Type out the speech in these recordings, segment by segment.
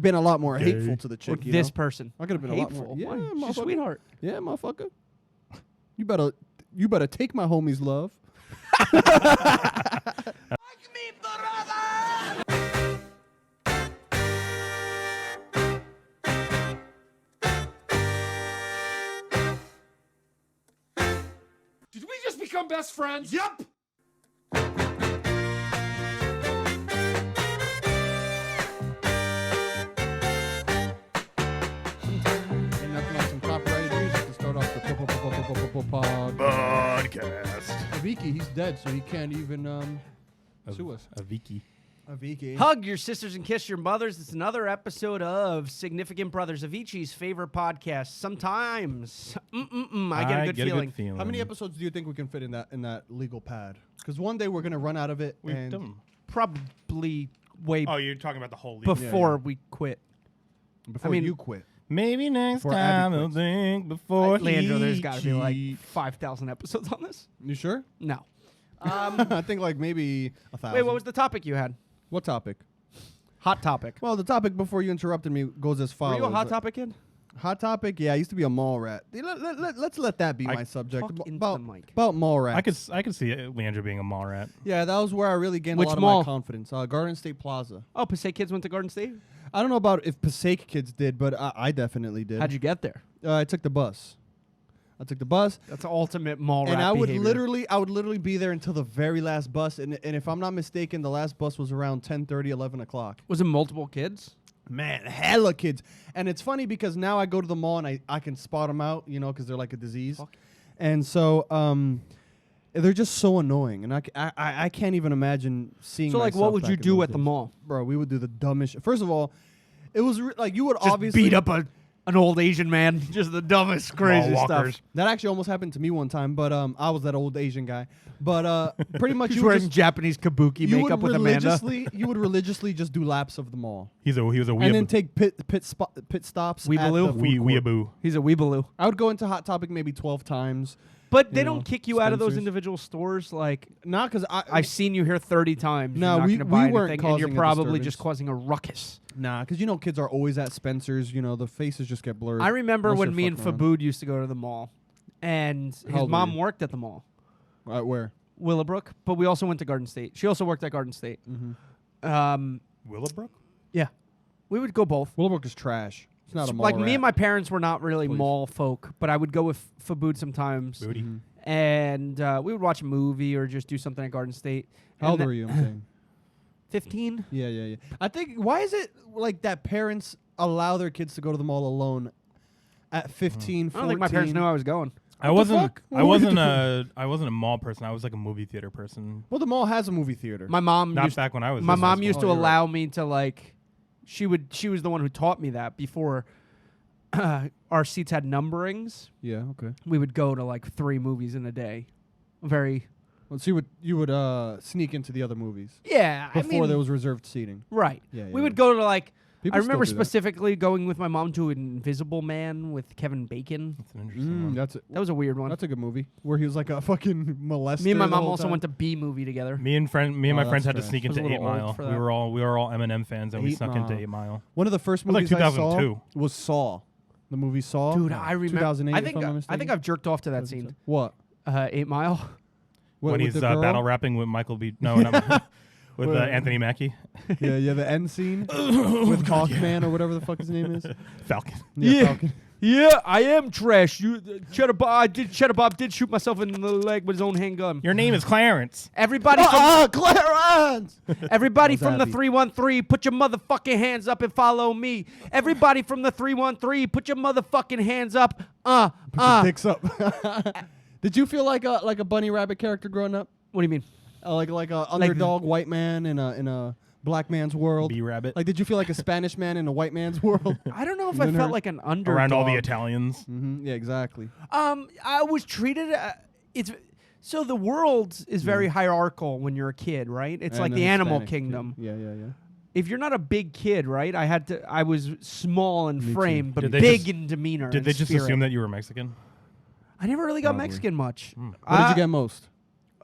have been a lot more hateful to the chick. Or this person. I could have been hateful. a lot more. Yeah, Why? She's a sweetheart. Yeah, motherfucker. You better take my homie's love. Did we just become best friends? Yup. Podcast. Avicii, he's dead, so he can't even sue us. Avicii. Hug your sisters and kiss your mothers. It's another episode of Significant Brothers, Avicii's favorite podcast. Sometimes I get a good feeling. How many episodes do you think we can fit in that legal pad? Because one day we're gonna run out of it. We've done. Probably way Oh, you're talking about the whole before we quit. Before you quit. Maybe next Before time Abby I'll quits. think before Leandro, he there's got to be like cheats. 5,000 episodes on this. You sure? No. I think like maybe 1,000. Wait, what was the topic you had? What topic? Hot topic. Well, the topic before you interrupted me goes as follows. Were you a hot topic kid? Hot topic? Yeah, I used to be a mall rat. Let's let that be my subject. Talk into About, the mic. about mall rats. I could see Leandro being a mall rat. Yeah, that was where I really gained Which a lot mall? of my confidence. Garden State Plaza. Oh, Passaic kids went to Garden State? I don't know about if Passaic kids did, but I definitely did. How'd you get there? I took the bus. That's ultimate mall rat And I would behavior. literally be there until the very last bus. And if I'm not mistaken, the last bus was around 10:30, 11 o'clock. Was it multiple kids? Man, hella kids. And it's funny because now I go to the mall and I can spot them out, because they're like a disease. Fuck. And so they're just so annoying. And I can't even imagine seeing So, like, myself what would back you in do those at the days. mall? Bro, we would do the dumbest shit. First of all, it was like you would Just obviously beat up an old Asian man. Just the dumbest, crazy Mall stuff. walkers. That actually almost happened to me one time, but I was that old Asian guy. But pretty much He's you would wearing just, Japanese kabuki you makeup would with Amanda. you would religiously just do laps of the mall. He was a And then weeaboo. take pit stops at Weebaloo? the food court. Weeaboo. He's a weebaloo. I would go into Hot Topic maybe 12 times. But they You don't know, kick you out of those Spencer's. individual stores. Like, Not because I've seen you here 30 times. No, you're not we- gonna buy we weren't anything, and you're causing a probably disturbance. just causing a ruckus. Nah, because kids are always at Spencer's. The faces just get blurred. I remember unless when they're me and fucking around. Fabood used to go to the mall, and How his old were mom you? worked at the mall, Where? Willowbrook, but we also went to Garden State. She also worked at Garden State. Willowbrook? Yeah, we would go both. Willowbrook is trash. It's not a mall Like me rat. and my parents were not really Please. mall folk, but I would go with Fabood sometimes, Booty. and we would watch a movie or just do something at Garden State. How old were you? I'm saying. 15. Yeah. I think, why is it like that parents allow their kids to go to the mall alone at 15, 14? I don't think my parents knew I was going. I wasn't. fuck? I What were you wasn't I wasn't a mall person. I was like a movie theater person. Well, the mall has a movie theater. My mom Not used back when I was. my in mom high used school. to allow me to like she was the one who taught me that before our seats had numberings. Yeah, okay. We would go to like 3 movies in a day. Very Well, so you would sneak into the other movies yeah. before there was reserved seating. right. Yeah, we yeah. would go to like People I still remember do that. specifically going with my mom to Invisible Man with Kevin Bacon. That's an interesting one. That's That was a weird one. That's a good movie where he was like a fucking molester. Me and my the mom whole also time. went to B movie together. Me and Oh, my friends that's had to trash. sneak I was into a 8 little old Mile. for We that. were all M&M fans, and we 8 snuck Mile. into 8 Mile. One of the first was like movies I saw 2002. was Saw. The movie Saw. Dude, I remember 2008. I if think I'm not I mistaken. think I've jerked off to that scene. What? 8 Mile. What, When with he's the girl? battle rapping with Michael B. No, not with Wait. Anthony Mackie. Yeah, the end scene with Hawkman or whatever the fuck his name is. Falcon. Yeah. Falcon. Yeah, I am trash. Cheddar Bob did shoot myself in the leg with his own handgun. Your name is Clarence. Everybody Clarence! Everybody That was from the Abby. 313, put your motherfucking hands up and follow me. Everybody from the 313, put your motherfucking hands up. Put your dicks up. Did you feel like a bunny rabbit character growing up? What do you mean? Like a underdog white man in a black man's world? B-Rabbit. Like, did you feel like a Spanish man in a white man's world? I don't know if You I didn't felt hurt? like an underdog. Around all the Italians. Yeah, exactly. I was treated. It's so the world is very hierarchical when you're a kid, right? It's And like a the animal Hispanic kingdom. kid. Yeah. If you're not a big kid, right? I was small in Me frame, too. but Did they big just- in demeanor. Did and they just spirit. assume that you were Mexican? I never really got Probably. Mexican much. What did you get most?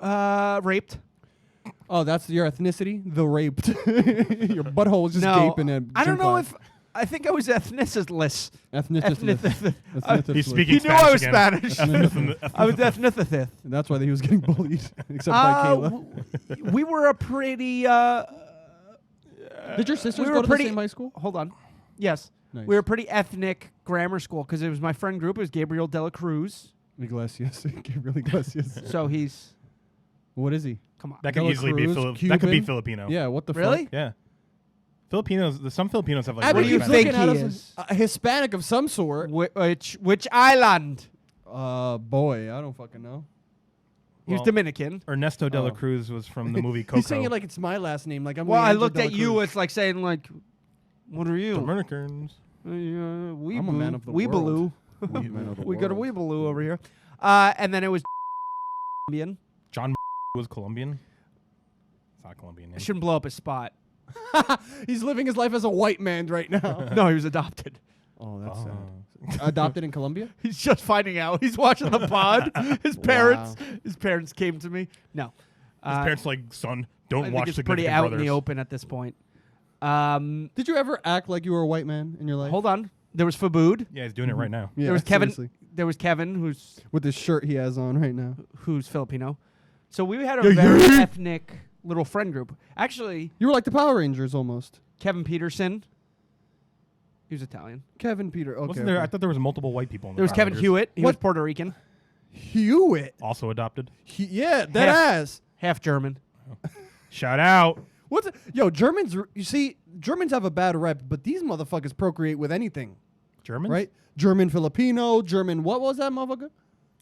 Raped. Oh, that's your ethnicity? The raped. Your butthole was just No, gaping at I don't gym know class. if I think I was ethnicist. He's speaking He knew I was Spanish Spanish. I was ethnicist. That's why he was getting bullied, except by Kayla. We were a pretty. Did your sisters we go were to pretty- the same high school? Hold on. Yes. Nice. We were a pretty ethnic grammar school because it was my friend group. It was Gabriel Dela Cruz. Iglesias. Gabriel Iglesias. So he's. What is he? Come on. That could Dela easily be Cruz, that could be Cuban? Filipino. Yeah, what the Really? fuck? Yeah. Filipinos. Some Filipinos have like. Abby What do you keeps think looking at he us is? as a Hispanic of some sort. Which island? Boy, I don't fucking know. He was Well, Dominican. Ernesto de la Oh. Cruz was from the movie Coco. He's saying it like it's my last name. Like I'm. Well, I Leandro looked de la at you. Cruz. It's like saying like, "What are you?" Dominicans. We I'm a man of the Weebaloo. I'm a man of the We got a world. Weebaloo over here. And then it was Colombian. John was Colombian. It's not Colombian. I Name. shouldn't blow up his spot. He's living his life as a white man right now. No, he was adopted. Oh, that's Oh. sad. Adopted in Colombia? He's just finding out. He's watching the pod. His parents came to me. No. His parents like, son, I don't think watch it's the pretty Significant out in the Brothers. open at this point. Did you ever act like you were a white man in your life? Hold on. There was Fabood. Yeah, he's doing it right now. Yeah, There was Kevin. seriously. There was Kevin, who's With this shirt he has on right now. Filipino. So we had a very ethnic little friend group. Actually, You were like the Power Rangers almost. Kevin Peterson. He was Italian. Kevin Peter. Okay. Wasn't there? okay. I thought there was multiple white people. In the There was Power Kevin Rangers. Hewitt. He was What? Puerto Rican, Hewitt. Also adopted. Yeah, that ass. half German. Shout out. What's it? Yo, Germans, you see, Germans have a bad rep, but these motherfuckers procreate with anything, Germans. right? German Filipino, German, what was that motherfucker?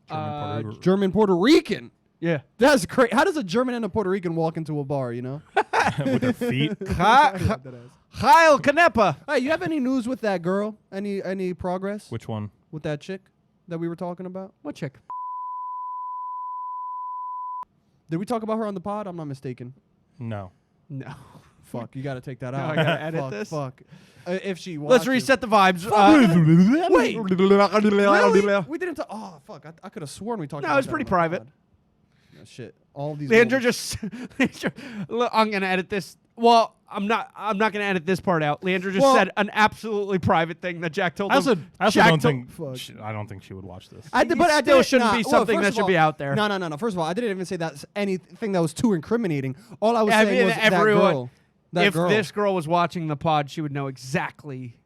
German Puerto Rican. German Puerto Rican. Yeah. That's great. How does a German and a Puerto Rican walk into a bar, you know? with their feet. Heil Canepa. Hey, you have any news with that girl? Any progress Which one? with that chick that we were talking about? What chick? Did we talk about her on the pod? I'm not mistaken. No. No. Fuck, you got to take that No, out. I gotta edit fuck, this. Fuck. If she Let's watches- reset the vibes. Wait. Really? We didn't. Oh fuck! I could have sworn we talked. No, about it's that pretty on the private. pod. No, shit. All these. Leandro little- just. Look, I'm gonna edit this. Well, I'm not gonna edit this part out. Leandro just Well- said an absolutely private thing that Jack told I him. also Jack don't told- think. I don't think she would watch this. I did, but I still didn't- shouldn't nah, be well, something first that of should be all- out there. No. First of all, I didn't even say that's anything that was too incriminating. All I was I saying mean, was everyone- that girl. That if girl. this girl was watching the pod, she would know exactly.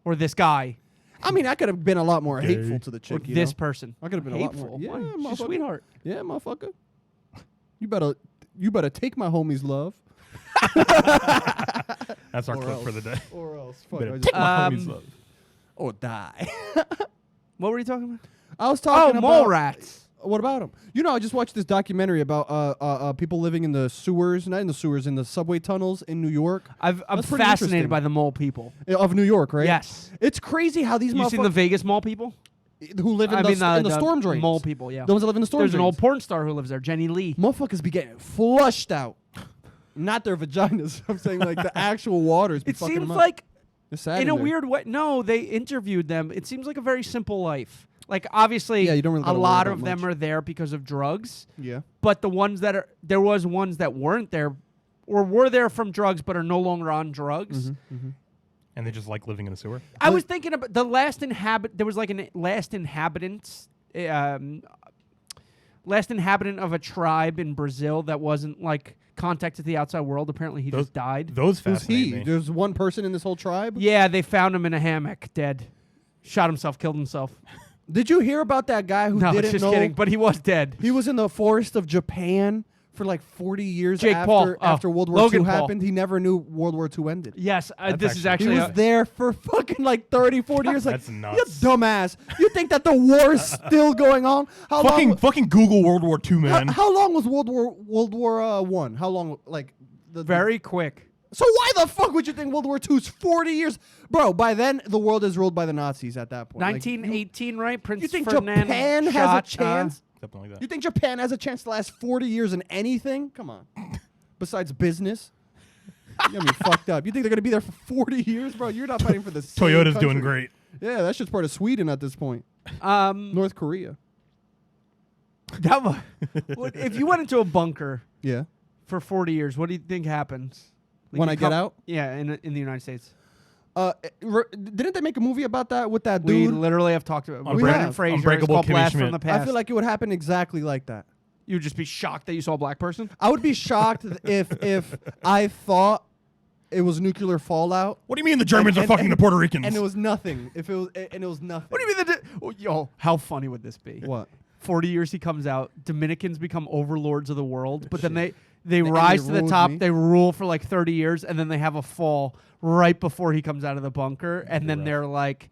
Or this guy. I mean, I could have been a lot more Gay. hateful to the Or chick. You this know? person. I could have been a lot Hateful. more. Yeah, Why? She's a motherfucker. sweetheart. Yeah, motherfucker. You better take my homie's love. That's our Or clip else. for the day. Or else. Fuck. Better I take just- my homie's love. or die. What were you talking about? I was Oh, talking about mole rats. What about them? You know, I just watched this documentary about people living in the sewers, not in the sewers, in the subway tunnels in New York. I'm That's pretty fascinated interesting. by the mole people. Of New York, right? Yes. It's crazy how these You seen the motherfuckers Vegas mole people? who live in the storm drains. Mole people, yeah. The ones that live in the storm There's drains. an old porn star who lives there, Jenny Lee. Motherfuckers be getting flushed out. Not their vaginas. I'm saying like the actual waters be It fucking seems them up. like, It's sad in a there. weird way, no, they interviewed them. It seems like a very simple life. Like, obviously, Yeah, you don't really a gotta worry lot about of them much. are there because of drugs. Yeah. But the ones that are, there was ones that weren't there, or were there from drugs but are no longer on drugs. Mm-hmm. And they just like living in a sewer. I was thinking about the last there was like a last inhabitant of a tribe in Brazil that wasn't like contacted the outside world. Apparently, he just died. Those Who's fascinate he? me. There's one person in this whole tribe? Yeah, they found him in a hammock, dead. Shot himself, killed himself. Did you hear about that guy who No, didn't just know? kidding. But he was dead. He was in the forest of Japan for like 40 years Jake after, Paul. Oh, after World War Logan II Paul. happened. He never knew World War II ended. Yes, That's this is actually- He actually. was there for fucking like 30, 40 years. Like, That's you nuts. dumbass. You think that the war is still going on? How long? Fucking Google World War II, man. How long was World War One? How long? Like Very quick. So why the fuck would you think World War II's 40 years, bro? By then, the world is ruled by the Nazis. At that point, Like, 1918, right? Prince you think Ferdinand Japan has a shot, chance? Something like that. You think Japan has a chance to last 40 years in anything? Come on. Besides business. You got me fucked up. You think they're going to be there for 40 years, bro? You're not fighting for the same Toyota's country. doing great. Yeah, that shit's part of Sweden at this point. North Korea. That wa- if you went into a bunker Yeah. for 40 years, what do you think happens? Like When you I get out? Yeah, in the United States. Didn't they make a movie about that with that We dude? literally have talked about We Brendan have. Fraser. It's Unbreakable called Kimmy Blast from Schmidt. the Past. I feel like it would happen exactly like that. You'd just be shocked that you saw a black person. I would be shocked if I thought it was nuclear fallout. What do you mean the Germans are fucking the Puerto Ricans? And it was nothing. If it was, and it was nothing. What do you mean? Yo, how funny would this be? What? 40 years he comes out, Dominicans become overlords of the world, but then they And rise they to the rule top, me. they rule for like 30 years, and then they have a fall right before he comes out of the bunker, and then they're like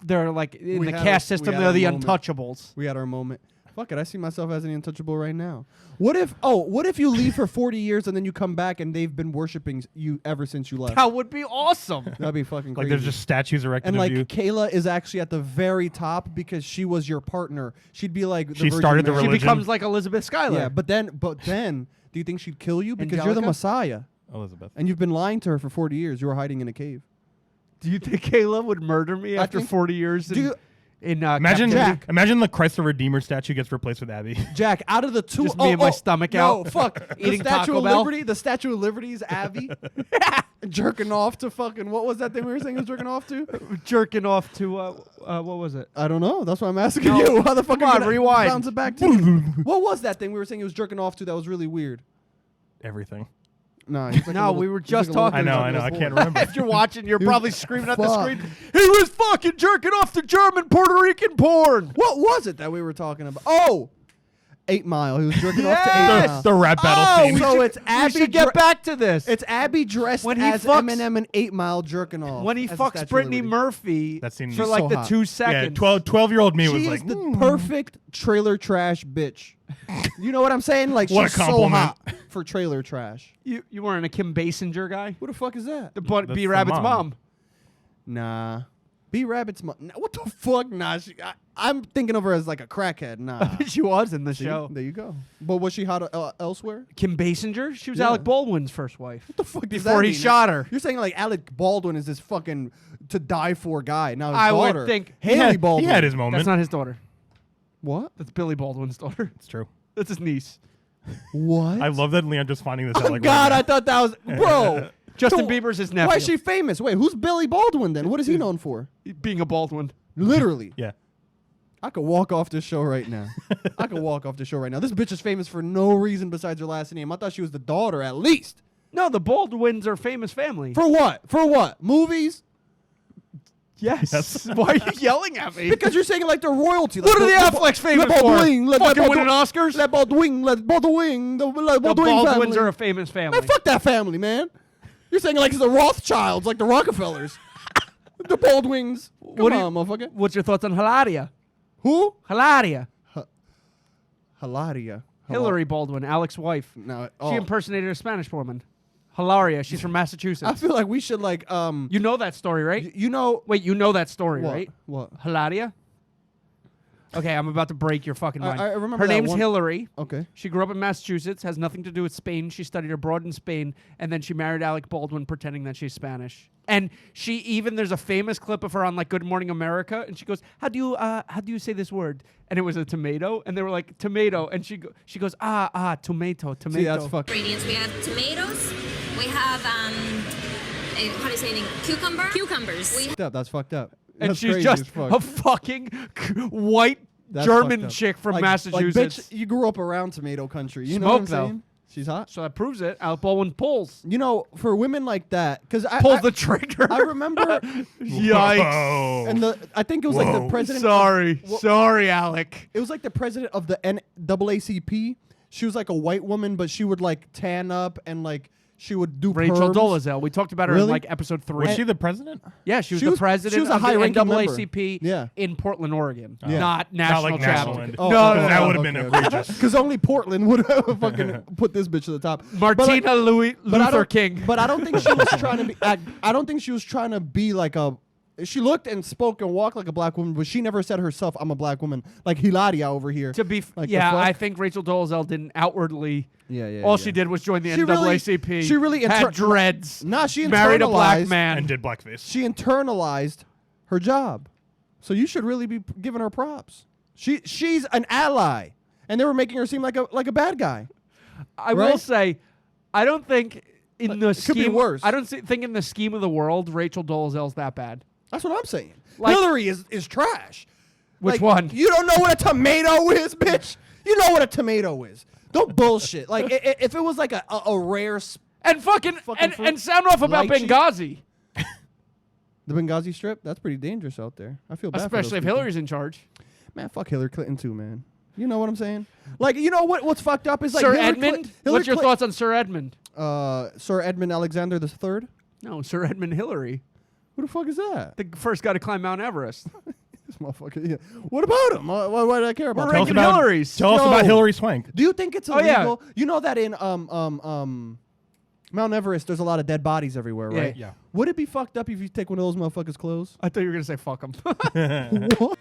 in We the had caste our- we system, had they're our the moment. untouchables. We had our moment. Fuck it, I see myself as an untouchable right now. What if you leave for 40 years and then you come back and they've been worshiping you ever since you left? That would be awesome. That'd be fucking like crazy. there's just statues erected and of like you. Kayla is actually at the very top because she was your partner. She'd be like the She Virgin started the Mary. She religion. becomes like Elizabeth Schuyler. Yeah, but then do you think she'd kill you because you're the Angelica? Messiah Elizabeth. and you've been lying to her for 40 years? You were hiding in a cave. Do you think Kayla would murder me I after think- 40 years in Imagine, captivity? imagine the Christ the Redeemer statue gets replaced with Abby. Jack, out of the two, Just me and my stomach out. No, fuck. Eating the Statue Taco of Bell? Liberty. The Statue of Liberty is Abby jerking off to fucking. What was that thing we were saying he was jerking off to? Jerking off to what was it? I don't know. That's why I'm asking No. you. How the fuck Come are you on, gonna rewind. bounce it back to me? What was that thing we were saying he was jerking off to that was really weird? Everything. No, he's like a No, little- we were he's just like a little talking kid I know. talking I to his can't boy. remember. If you're watching, you're probably screaming at the Fuck. screen. He was fucking jerking off to German Puerto Rican porn. What was it that we were talking about? Oh, 8 Mile. He was jerking off to 8 Yes! Mile. The rap battle scene. so it's We Abby. should get back to this. It's Abby dressed When he as fucks- Eminem and 8 Mile jerking off. when he as the fucks Statue of Brittany Liberty. Murphy That scene for is like so the hot. 2 Yeah, seconds. 12-year-old me was She like, is the perfect trailer trash bitch. You know what I'm saying? Like What a she's so compliment. hot for trailer trash. You weren't a Kim Basinger guy? Who the fuck is that? But That's B the Rabbit's mom. mom. Nah. B Rabbit's mom. Nah, what the fuck? Nah. I'm thinking of her as like a crackhead. Nah. She was in the See? show. There you go. But was she hot elsewhere? Kim Basinger? She was Yeah. Alec Baldwin's first wife. What the fuck does Before that he mean? shot her. You're saying like Alec Baldwin is this fucking to die for guy. Now his I would daughter, think- Hailey Baldwin. He had his moment. That's not his daughter. What? That's Billy Baldwin's daughter. It's true. That's his niece. What? I love that Leandra's finding this out. Oh like God, right I thought that was bro. Justin So Bieber's his nephew. Why is she famous? Wait, who's Billy Baldwin then? What is he known for? being a Baldwin? Literally. Yeah. I could walk off this show right now. I could walk off this show right now. This bitch is famous for no reason besides her last name. I thought she was the daughter at least. No, the Baldwins are a famous family. For what? For what? Movies? Yes. Why are you yelling at me? Because you're saying like they're royalty. What are the Like, Afflecks famous Le for? Baldwin, Fucking winning Oscars? Le Baldwin, Le Baldwin, the The Baldwin Baldwins family. are a famous family. Man, fuck that family, man. You're saying like it's the Rothschilds, like the Rockefellers. The Baldwins. Come What do you- on, motherfucker. What's your thoughts on Hilaria? Who? Hilaria. Hilaria. Hillary Baldwin, Alec's wife. No, She impersonated a Spanish woman. Hilaria. She's from Massachusetts. I feel like we should like You know that story, right? you know Wait, you know that story, what? right? What? Hilaria? Okay, I'm about to break your fucking mind. I remember Her that name's one- Hillary. Okay. She grew up in Massachusetts, has nothing to do with Spain. She studied abroad in Spain, and then she married Alec Baldwin pretending that she's Spanish. And there's a famous clip of her on like Good Morning America, and she goes, how do you say this word? And it was a tomato, and they were like, tomato, and she goes, tomato. See, that's fucking. Ingredients. We have tomatoes. We have how do you say it? Cucumber. Cucumbers. We That's fucked up. And That's she's crazy just as fuck. a fucking white That's German fucked up. chick from Like, Massachusetts. bitch, you grew up around tomato country. You know what I'm Smoke, though. saying? She's hot. So that proves it. Alec Baldwin pulls You know, for women like that, because pulls the trigger. I remember, Yikes. Whoa. and I think it was like the Whoa. president. Sorry, Alec. It was like the president of the NAACP. She was like a white woman, but she would like tan up and like she would do Rachel perms. Dolezal. We talked about her in Really? like episode 3. Was she the president? Yeah, she was She the was- president she was a of the high-ranking member. NAACP Yeah. in Portland, Oregon. Yeah. Not national like chapter. national. Oh, no, okay. no, That no. would have been egregious. Because only Portland would have fucking put this bitch to the top. Martina But I Luther don't- King. But I don't think she was trying to be. I don't think she was trying to be like a. She looked and spoke and walked like a black woman, but she never said herself, "I'm a black woman." Like Hilaria over here. To be Like the yeah, fuck? I think Rachel Dolezal didn't outwardly. Yeah. All she did was join the She really- NAACP. she really had dreads. Nah, she married a black internalized- man. And did blackface. She internalized her job, so you should really be giving her props. She's an ally, and they were making her seem like a bad guy. I will right? say, I don't think in the could be scheme, worse. I don't think in the scheme of the world, Rachel Dolezal's that bad. That's what I'm saying. Like- Hillary is trash. Which Like, one? You don't know what a tomato is, bitch. You know what a tomato is. Don't bullshit. Like if it was like a rare And fucking Fucking and sound off about lychee. Benghazi, the Benghazi Strip, that's pretty dangerous out there. I feel bad for especially those if people. Hillary's in charge. Man, fuck Hillary Clinton too, man. You know what I'm saying? Like, you know what's fucked up is like Sir Hillary Edmund. Hillary What's your thoughts on Sir Edmund? Sir Edmund Alexander III? No, Sir Edmund Hillary, Who the fuck is that? the first guy to climb Mount Everest. This motherfucker. Yeah. What about him? Why do I care about We're him? ranking Hillary's. Tell us Yo. about Hillary Swank. Do you think it's Oh, yeah. illegal? You know that in Mount Everest, there's a lot of dead bodies everywhere, Yeah. right? Yeah. Would it be fucked up if you take one of those motherfuckers' clothes? I thought you were gonna say fuck him. What?